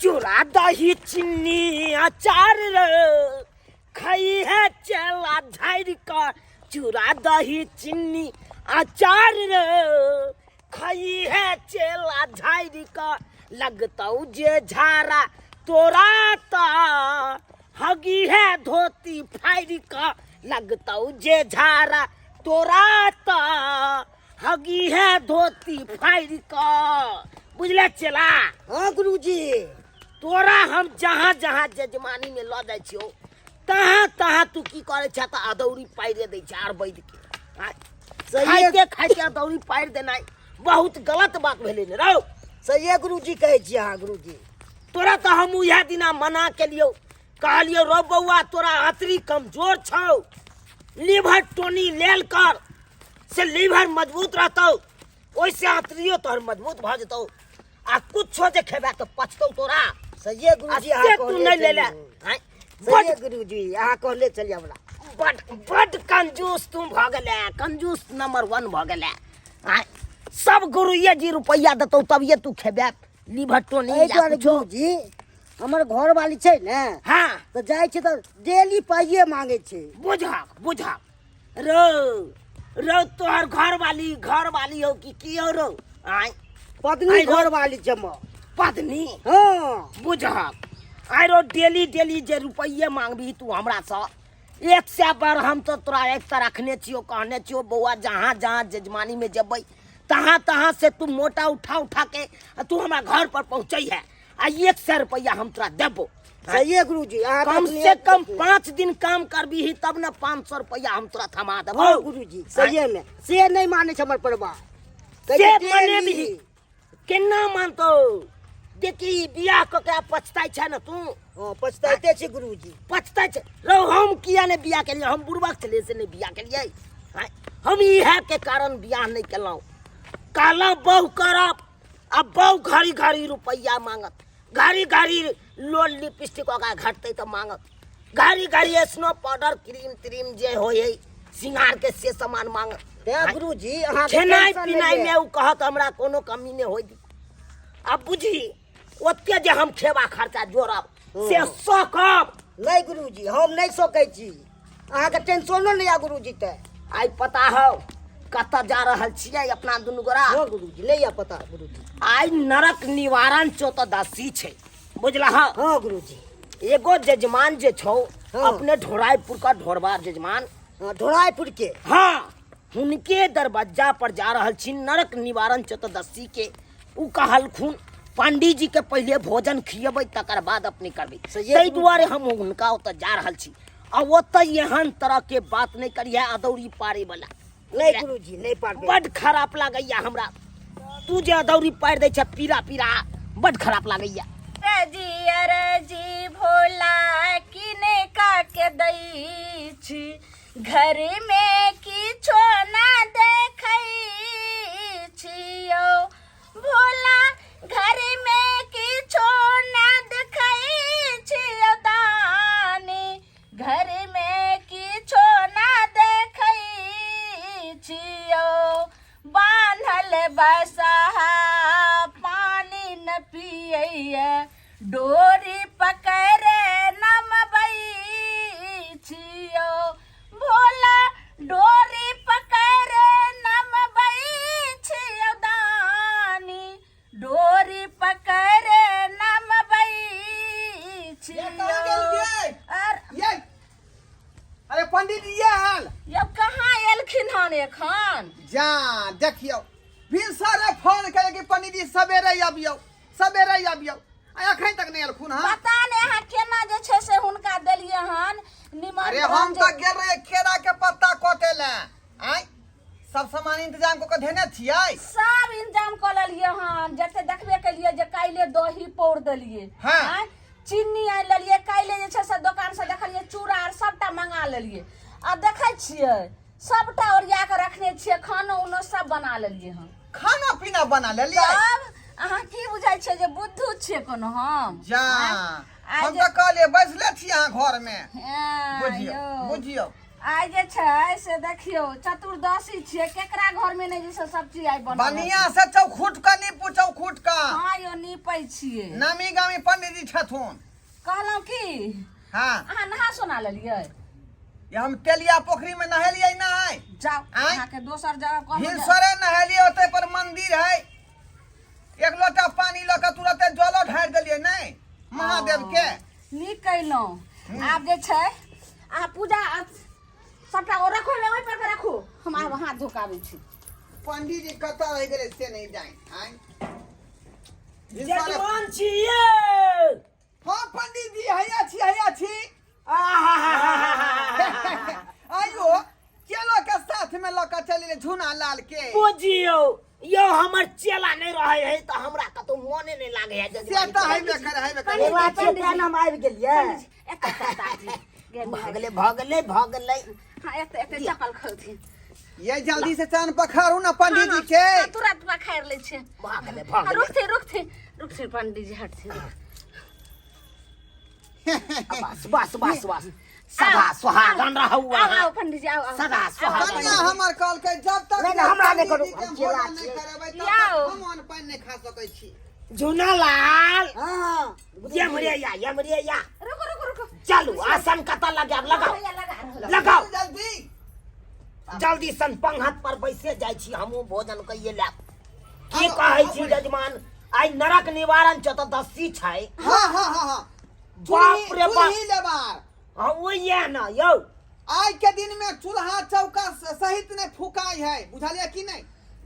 चूड़ा दही चीनी अचार रे खाई है चला झाड़ का। चूड़ा दही चीनी अचार रे खाई है चला झाड़ का। लगता जे झारा तोरा ता हगी है धोती फाड़ का। लगता जे झारा तोरा ता हगी है धोती फाड़ का। बुझले चला? हाँ गुरुजी। तोरा हम जहाँ जहाँ जजमानी में ल जाय छियो तहाँ तहाँ तू की करे छ त अदौरी पाइरे दै छ आर बैद के। खाइते अदौरी पाइर देनाइ बहुत गलत बात भेलै ने रौ। सही है गुरुजी कहै छी अहाँ गुरुजी। तोरा त हम उहे दिना मना केलियो, कहलियो रो बौआ तोरा अतरी कमजोर छौ, लीवर टोनी लेल कर से लीवर मजबूत रहतौ, ओइसे अतरियो तोहर मजबूत भ जेतौ। आ कुछो जे खेबा त पछतौ तोरा। सही है गुरुजी अहाँ तू नहीं ले ले। सही है गुरुजी अहाँ कहले चलिए हमरा। बड बड कंजूस तू भ गेले, कंजूस नंबर 1 भ गेले। सब गुरुए जी रुपया देतौ तभिए तू खेबे लीवर टोनी या कुछो। गुरुजी हमर घर वाली छै ने, हां तो जाय छै त डेली पाइए मांगे छै। बुझा रो रो तोहर घर वाली हो कि हो रो? पत्नी घर वाली छै म पत्नी। हाँ बुझा आइ रो डेली जे रुपये मांगबी तू हमरा से 100 बार हम तो तोरा एक तरह रखने छियो, कहने छियो बौआ जहाँ जहाँ जजमानी में जबै तहाँ तहाँ से तू मोटा उठा के तू हमरा घर पर पहुँचे है। आ 100 रुपया हम तोरा देबो। सही है गुरुजी कम से कम 5 दिन काम करबी तब न 500 रुपया हम तोरा थमा देबो। हाँ गुरुजी सही है में से नहीं माने छै हमर परिवार। से माने भी केना मानतो? देखी बियाह क के पछताई छै न तू। हाँ पछताइते छै गुरुजी। पछताई छै रो। हम किया ने बियाह केलिए? हम बुढ़बक छलिए से नहीं बियाह केलिए। हम इहे के कारण बियाह नहीं केलौ। कहलौ बहु करब, अब बहु घड़ी रुपया मांगत, घड़ी लोल लिपस्टिक का घटते तो मांगत, घड़ी स्नो पाउडर क्रीम जे होय सिंगार के से सामान मांगत। गुरुजी अहाँ खेनाई पिनाई में उ कहत हमरा कोनो कमी नहीं होई। अब बुझी ओते जे हम खेबा खर्चा जोड़ब से सकब नहीं गुरुजी, हम नहीं सकै छी। अहाँ के टेंशनो नहीं आ गुरुजी। ते आई पता हो कत जा रहल छियै अपना दुनू गोरा? हाँ गुरुजी ले या पता गुरुजी। आई नरक निवारण चतुर्दशी छै बुझला? हाँ गुरुजी। एगो जजमान जे छौ हाँ। अपने ढोराईपुर का ढोरबा जजमान, ढोराईपुर के। हाँ हुनके दरवाजा पर जा रहल छी नरक निवारण चतुर्दशी के। उ कहलखुन पंडित जी के पहले भोजन खियेबै तकर बाद अपने करबै। ताहि दुआरे हम हुनका ओतऽ जा रहल छी। आ ओतऽ एहन तरह के बात नहीं करिए अदौरी पारे वाला। नहीं गुरुजी नहीं पारबे। बड खराब लागैया हमरा। तू जे अदौरी पार दै छ पीरा बड खराब लागैया। अरे जी भोला किने का के दै छी, घर में किछो ना देखै छियो भोला, घर में किछो ना देखै छियो दानी, घर में किछो ना देखै छियो, बान्हल बसहा पानी न पियैया, डोरी पकड़े नमबै छियो भोला, डोरी पकड़े नमबै छियो दानी, डोरी पकड़े नमबै छियो। अरे पंडित जी आयल। ये कहाँ एलखिन हन एखन? जा देखियो भिनसरे फोन करे कि पंडित जी सवेरे आबियो। अखन तक नहीं एलखुन। हाँ पता नहीं अहाँ केना जे छै से हुनका देलिए हन निमंत्रण। अरे हम तो गेल रहे केरा के पत्ता काटे ले। आय सब सामान इंतजाम को देने छियै। सब इंतजाम कर लेलिए हन। जते देखबे के लिए जे काइले दही पौर देलिए। हाँ चीनी आन लेलिए। काइले जे छै से दुकान से देखलिए चूड़ा आर सबटा मंगा लेलिए। आ देखै छियै सबटा ओरिया के रखने छियै। खाना उनो सब बना लेलिए हन। खाना पीना बना लेलिए। तब अहाँ की बुझाइ छै जे बुद्धू छियै कोनो हम? जा हम तो कहलिए बैसले छी अहाँ घर में। बुझियो आइ जे छै से देखियो चतुर्दशी छियै केकरा घर में नहीं जैसे सब चीज आइ बनल बनिया से चौखुट का नीपू चौखुट का हाँ यो नीपै छियै नामी गामी पंडित जी छथुन। कहलौं की हाँ अहाँ नहा सोना लेलियै ये हम तेलिया पोखरी में नहेलिए नहीं जाओ आँय? अहाँ के दोसर जगह कहलौं जे- हिरसरे नहेलिए ओते पर मंदिर है एक लोटा पानी लके तुरंते जलो ढार देलिए नहीं महादेव के। नीक कैलौं आब जे छै अहाँ पूजा सबटा ओ रखो ले ओहि पर के रखू हम आब हाथ धोकाबै छी पंडित जी कतऽ रह गेले से नहीं जाए आय जजमान छियै हाँ पंडित जी हैया छी आयो चलो के साथ में लके चलिए झूना लाल के बुझियो यो हमर चेला नहीं रहे है तो हमरा कतो मोने नहीं लागे है से तो है बेकर है बेकर एगो अच्छे टाइम हम आबि गेलियै एक ताजी भगले हाँ एक चप्पल खोलथिन ये जल्दी से चांद पखारू ना पंडित जी के तुरंत पखार ले छै भगले रुकथिन पंडित जी हटथिन बस सदा सुहागन रहुआ आओ पंडित जी आओ सदा सुहागन कन्या हमर कॉल के जब तक नहीं, नहीं, हमरा नहीं करू। पंडित जी के चेला भोजन नहीं छै। करेबै तब याओ। तक हम अन्न पानि नहीं खा सकै छी। झुना लाल हाँ ये मरे या रुको चलो आसन कता लगाओ लगा लगाओ जल्दी जल्दी सन पंगहत पर बैसे जाइ छी हमहू भोजन कइए ला की कहै छी जजमान आइ नरक निवारण चतुर्दशी छै हाँ बाप रे बाप चूल्ही लेबार हाँ वो ये ना यो आज के दिन में चूल्हा चौका सहित नहीं फुकाई है बुझलिए कि नहीं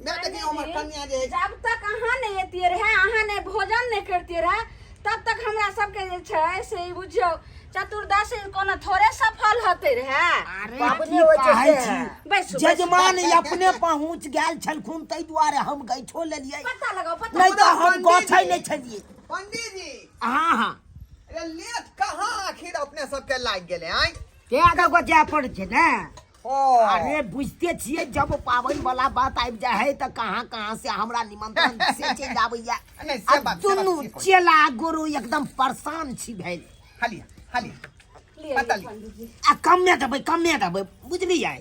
मैं देखिए हमर कन्या जे है जब तक अहाँ नहीं एतिए रहे अहाँ नहीं भोजन नहीं करतिए रहे तब तक हमरा सबके जे छै से ई बुझियो चतुर्दशी कोनो थोड़े सफल होते रहे अपने हो छै बैसू जजमान अपने पहुंच गेल छलखुन तै दुआरे हम गैठो लेलिए पता लगाओ पता नहीं तो हम पंडित गछै जी। नहीं छलिए पंडित जी हाँ अरे लेट कहाँ आखिर अपने सबके लाग गेले आय के को जाय पड़ै छै ने ओ अरे बुझते छियै जब पावन वाला बात आबि जाय है तो कहाँ से हमरा निमंत्रण से चलि आबैया नहीं से बात दुनू से बात। चेला गुरु एकदम परेशान छी भेल हालिया लिए पता लिए ली। पंडित जी आ कमे देबै बुझलियै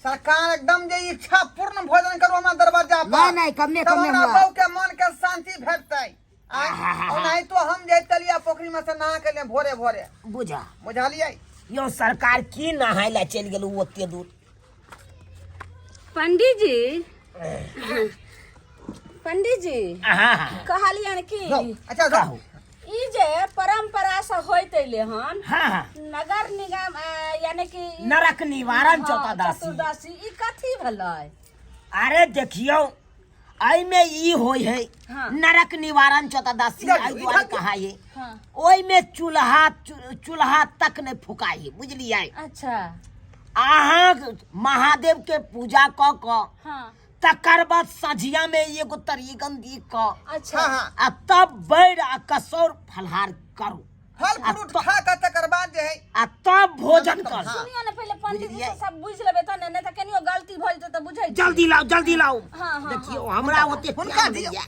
सरकार एकदम जे इच्छा पूर्ण भोजन करो हमरा दरवाजा पर नहीं, नहीं, कमे तब हमरा हुआ। बहू के मन के शांति भेटतै नहीं तो हम जे तलिया पोखरी में से नहा के लिए भोरे भोरे बुझा बुझलियै यो सरकार की नहाय ला चलि गेलू ओते दूर पंडित जी पंडित जी हाँ कहलियन की अच्छा जाओ कहू ई जे परंपरा से होइत अइले हन हाँ नगर निगम यानी कि नरक निवारण हाँ, चतुर्दशी चतुर्दशी ई कथी भेलै अरे देखियो एहिमे ई होय है हाँ। नरक निवारण चतुर्दशी इधर एहि जो, दुआरे इधर जो। कहा है हाँ ओहिमे चूल्हा तक नहीं फुकाई है बुझलियै अच्छा अहाँ महादेव के पूजा क क हाँ तकर बाद संझिया में एगो तरीगन दी क अच्छा हाँ आ तब बैर आ कसौर फलहार करू फल फ्रूट तो- खा के तकर बाद जे है आ तब भोजन कर हाँ। सुनियो ने पहले पंडित जी बुझलियै? से सब बुझ लेबै तने नहीं तो कनियो गलती भ जेतै त बुझै छी। जल्दी लाओ हाँ, हाँ, देखियो हमरा ओते हुनका ध्यान दियौ। नहीं है।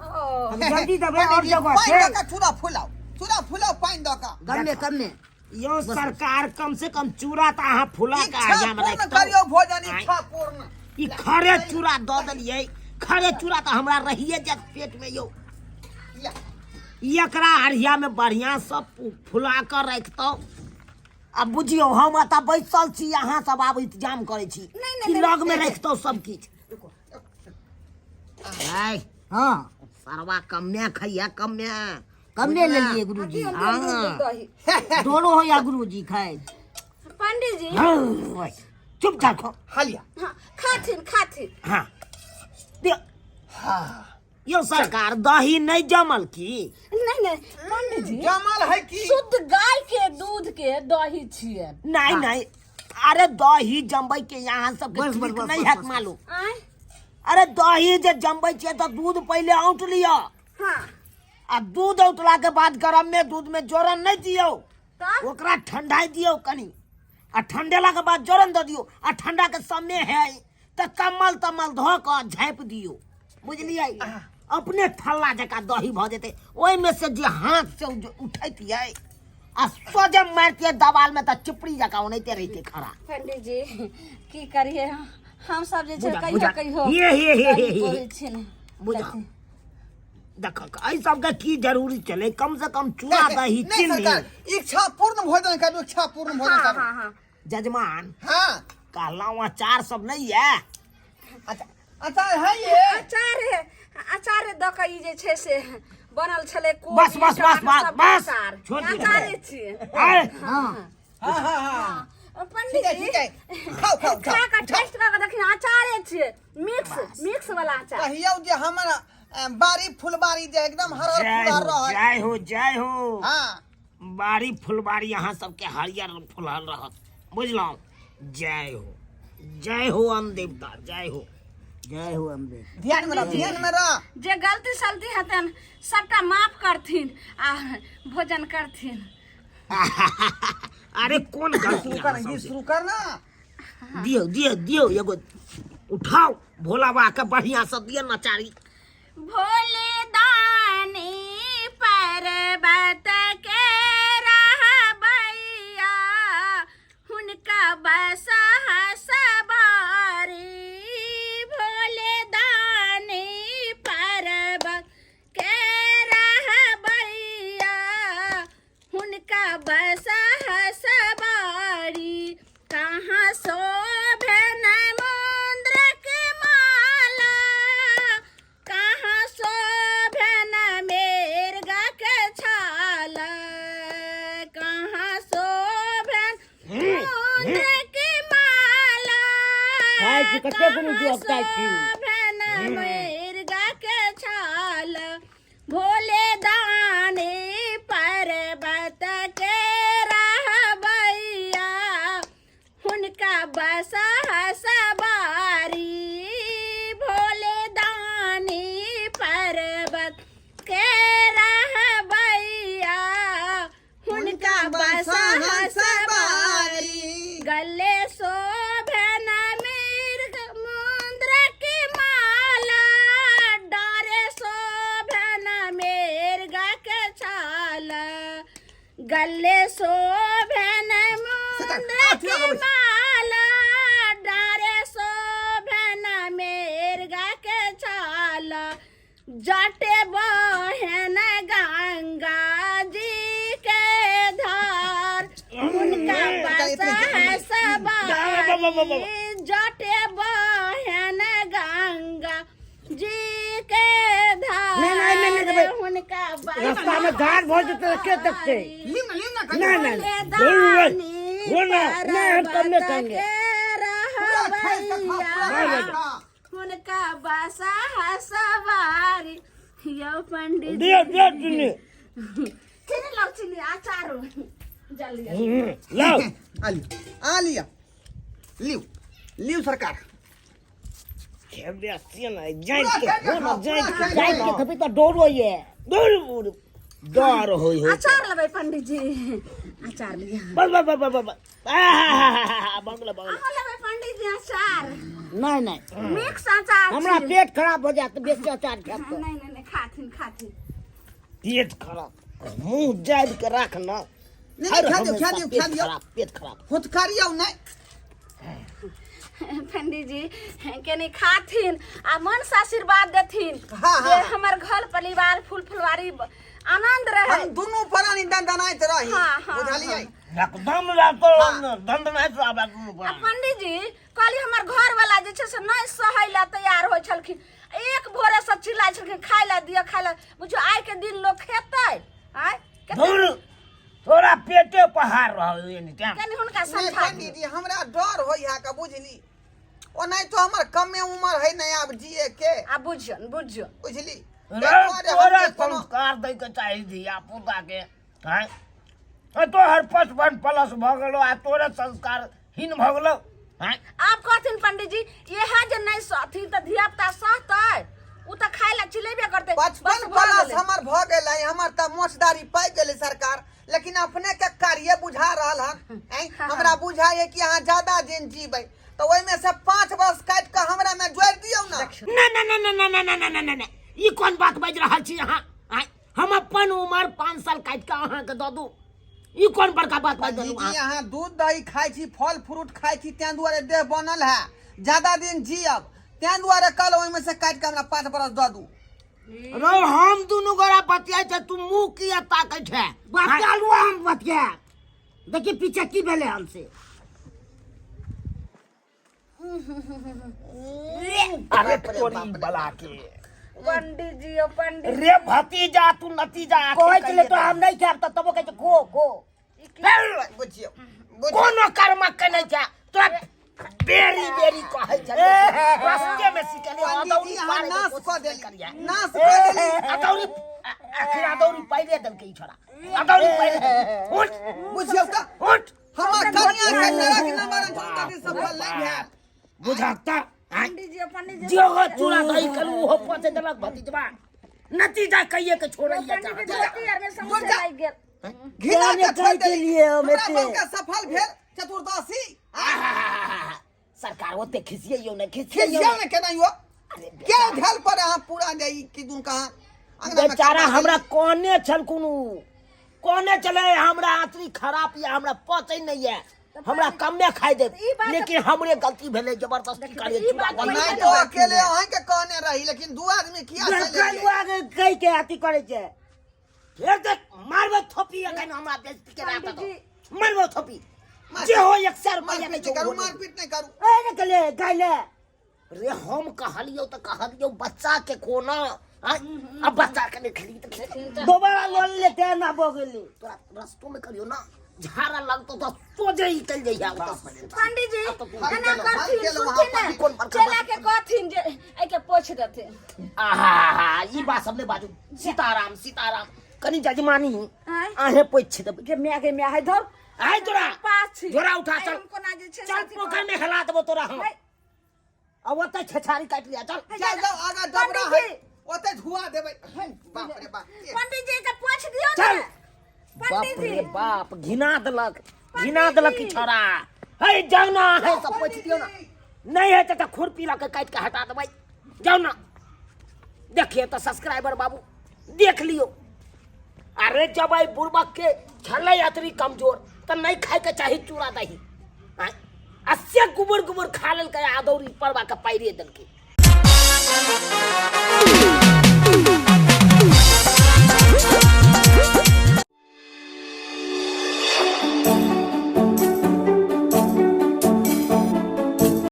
ओ, हम जल्दी देबै और पंडित जी, जगह पानि छै दऽ के चूड़ा फुलाओ पानि दऽ के कमे यो सरकार कम से कम चूड़ा तो अहाँ फुला के इच्छा आजा में पूर्ण रखतौ। करियो भोजन आँय। इच्छा पूर्ण ई खरे चूड़ा दऽ देलियै खरे चूड़ा तो हमरा रहिए जात पेट में यो या। एकरा हरिया में बढ़िया सब फुला कर रखतौ अब बुझियो हम एतऽ बैसल छी अहाँ सब आब इंतजाम करे छी कि लग में रखतौ सब किछ हाँ सरवा कमे खैया कमे लेलिए गुरुजी हाँ दही। दोनों हो या गुरुजी खाए पंडित जी चुपचाप खो हालिया हाँ खाथिन हाँ दे हाँ यो सरकार दही नहीं जमल की नहीं पंडित जी जमल है कि शुद्ध गाय के दूध के दही छियै नहीं अरे दही जमबै के यहाँ सब बस, ठीक बस, नहीं बस, है बस। मालूम आय अरे दही जे जमबै छियै तो दूध पहले औंट लियो हाँ आ दूध औटला के बाद गरम में दूध में जोरन नहीं दियो तब ओकरा ठंडाई दियो कनी आ ठंडेला के बाद जोरन दे दियो आ ठंडा के समय है तो कमल धो के झाँप दियो बुझलियै अपने थल्ला जका दही भ जेतै ओहि में से जे हाथ से उठैतियै आ सोजे मारती दवाल में तो चिपड़ी जका ओनैते रहते खड़ा। पंडित जी की करिए हम सब जे छै बुझा, कहियो बुझा। कहियो ये। बोलै छी ने बुझा देख एहि सबके की जरूरी चले, कम से कम चूड़ा दही नहीं चीनी। सरकार, इच्छा पूर्ण भोजन करू, इच्छा पूर्ण भोजन हाँ करू। हाँ हाँ जजमान हाँ कहलहुँ अचार सब नहीं है? अच्छा अच्छा है ये अचार द के ई जे छै से बनल छलै कोबी बस, बस, बस, टमाटर बस, सब बस। अचार छोड़ दिया। अचारे छियै। आए, हाँ हाँ हाँ ठीक पंडित है जी ठीक है, खाओ खाओ खा खाओ के टेस्ट कर के देखिन अचारे छियै, मिक्स वाला अचार। कहियो जे हमारा बारी फुलबारी जे एकदम हर फुलहर रह। जय हो। हाँ बाड़ी फुलबाड़ी यहाँ सबके हरियर फुलहर रहत, बुझलहुँ। जय हो अन्न देवता, जय हो अन्न देवता। ध्यान में रह, ध्यान में रह। जे गलती सलती हेतन सबटा माफ करथिन आ भोजन करथिन। अरे कौन गलती शुरू कर, ये शुरू कर ना। दियो एगो उठाओ, भोला बाबा के बढ़िया से दियो नचारी। भोले दानी पर्वत के रहबैया हुनका बसा सवारी। भोले दानी पर्वत के रहबैया हुनका बसा सवारी। कहाँ शोभन मुंद्र के माला, कहाँ शोभन मेरगा के छाला, कहाँ शोभन मुंद्र के माला, खाए की कते गुरु जी कहाँ अवतार की। शोभन मेरगा के छाला। भोले दानी पर्वत के रहबैया हुनका बसा सवारी। भोले दानी पर्वत के रहबैया हुनका बसा सवारी। गले शोभन मृग मुंद्र की माला, डारे शोभन मेरगा के छाला, गले शोभन मुंद्र की माला, डारे शोभन मेरगा के छाला। जटे बहन गंगा जी के धार, उनका बसा सवारी। जटे बहन गंगा जी के धार, उनका रास्ता में धार भर देते के देखते। लिम ना हम कम नहीं कहेंगे। उनका बसा सवारी। यो पंडित दियो चीनी। चीनी लो, चीनी अचारो जल्दी लाओ। आ लिया लियो सरकार। कभी तो डोरो ये डर हो अचार लेबै पंडित जी, अचार लिया। बस बंगला अहाँ लेबै पंडित जी अचार, नहीं मिक्स अचार हमरा छी। पेट खराब हो जात बेसी अचार खाब तो। नहीं खाथिन पेट खराब मुंह जाब के रख ना। नहीं खा दियो पेट खराब होतकारिया नहीं। पंडित जी केने खाथिन आ मन से आशीर्वाद देथिन हाँ, जे हमर घर परिवार फूल फुलवारी आनंद रहे। हम दोनों प्राणी दंदनाइत रही। हाँ, हाँ, बुझलियै? एकदम लातो दंड नहीं तो आबा आ पंडित जी कहली हमर घर वाला जे छै से नहीं सहै ला तैयार होय छलखिन। एक भोरे से चिल्लाय छलखिन खाय ला दिया खाय ला। बुझो आइ के दिन लोग खेतै आय धुर थोड़ा पेटे पहाड़ रहो एनी टाइम। कनी हुनका नहीं समझा पंडित जी हमरा डर होय है का बुझली। ओ नहीं तो हमर कमे उम्र है नहीं अब जिए के। आ बुझियो बुझली? तोरा संस्कार दै के चाही धिया पुता के। हैं तो हर 55 प्लस भ गेलो आ तोरे संस्कार हीन भ गेलो। हैं आप कहथिन पंडित जी यह जे नहीं सहथिन त धिया पुता सहतै, उ त खाय ला चिलेबे करतै। 55 प्लस हमर भ गेलै, हमर त मोछदारी पाइ गेलै सरकार। लेकिन अपने के कार्य बुझा रहल हन। हमरा बुझाए कि अहाँ ज्यादा दिन जीबै तो ओइ में से 5 वर्ष काट के हमरा में जोड़ दियौ ना। ना ई कोन बात बाज रहल छी अहाँ? हम अपन उम्र 5 साल काट के अहाँ के द दू। ई कौन बड़का बात बात पंडित देलू जी यहाँ दूध दही खाई छी फल फ्रूट खाई छी तें दुआरे देह बनल है ज्यादा दिन जियब तें दुआरे कल ओहि में से काट के हमरा 5 बरस दऽ दू रो हम दुनू गोरा बतियाई छे तू मुंह किया ताकै छे बतियालू हम बतिया देखी पीछे की भेले हमसे अरे तोरी बला के पंडित जी ओ पंडित रे भतीजा तू नतीजा कोई चले तो हम नहीं खाब त तबो कहे खो खो बुझियो कोनो कर्म के नहीं जा तो बेरी बेरी कहै छले रास्ते में सिकले पंडित जी यहाँ नाश कऽ देली करिया नाश कऽ देली अदौरी आखिर अदौरी पहिले दल के छोड़ा अदौरी पहिले उठ बुझियो त उठ हमर कन्या के नरक नंबर जोतरी सफल नहीं है बुझाता पंडित जी ओ पंडित जी जो हो चूड़ा दही कलू हो पचे दलक भतीजवा नतीजा कहिए के छोड़ैया पंडित जी जा धोती आर में समोसा लाग गेल घिना के छोड़ के लिए हम हमरा एते बहू के सफल भेल चतुर्दशी सरकार ओते खिसियो न खिसिया ने केना यो के भेल पर अहाँ पूरा जाई कि दुन कहाँ अंगना में बेचारा कपड़ा हमरा कोने छल कुनु कोने चले हमरा आतरी खराब या हमरा पचै नहीं है हमरा कमे खाई दे लेकिन हमरे गलती भेले जबरदस्ती करिए चूड़ा देली। दही नहीं तो अकेले अहीं के कहने रही लेकिन दू आदमी किया चले आगे कह के अति करे छे फिर देख मारबो थोपी अखन हमरा बेइज्जती के रात तो मारबो थोपी जे हो 100 रुपया मारपीट नहीं करू मारपीट नहीं करू अरे गले गाइले रे हम कहलियो बच्चा के कोना अब बच्चा के नहीं खरीद दोबारा लोन लेते ना बोगली तोरा रस्तों में करियो ना झाड़ा लगतो तो सोजे ही चल जइया पंडित जी एना गेलो, करथिन गेलो, सुनथिन कौन ने बड़का चला के कहथिन जे ए के पोछ देथिन आहा ई बात सबने बाजू सीताराम सीताराम कनी जजमानी आय आहे पोछ दे के मैं है धर आय तोरा पास छी जोरा उठा चल हमको ना जे छे चल पोखर में खला देबो तोरा हम अब ओते छछारी काट लिया चल चल जाओ आगा डबरा है ओते धुआ देबै बाप रे बाप पंडित जी के पोछ दियो चल ना बाप पंडित रे जी बाप घिना देलक की छोरा है जाओ ना है सब पोछ दियो ना नहीं है तो खुरपी ला के काट के हटा देबै जाओ ना देखिए तो सब्सक्राइबर बाबू देख लियो अरे जब आई बुड़बक के छले यात्री कमजोर तो नहीं खाए के चाही चूड़ा दही अस्से गुबर गुबर खा लेल के आदौरी परवा के पैरे दल के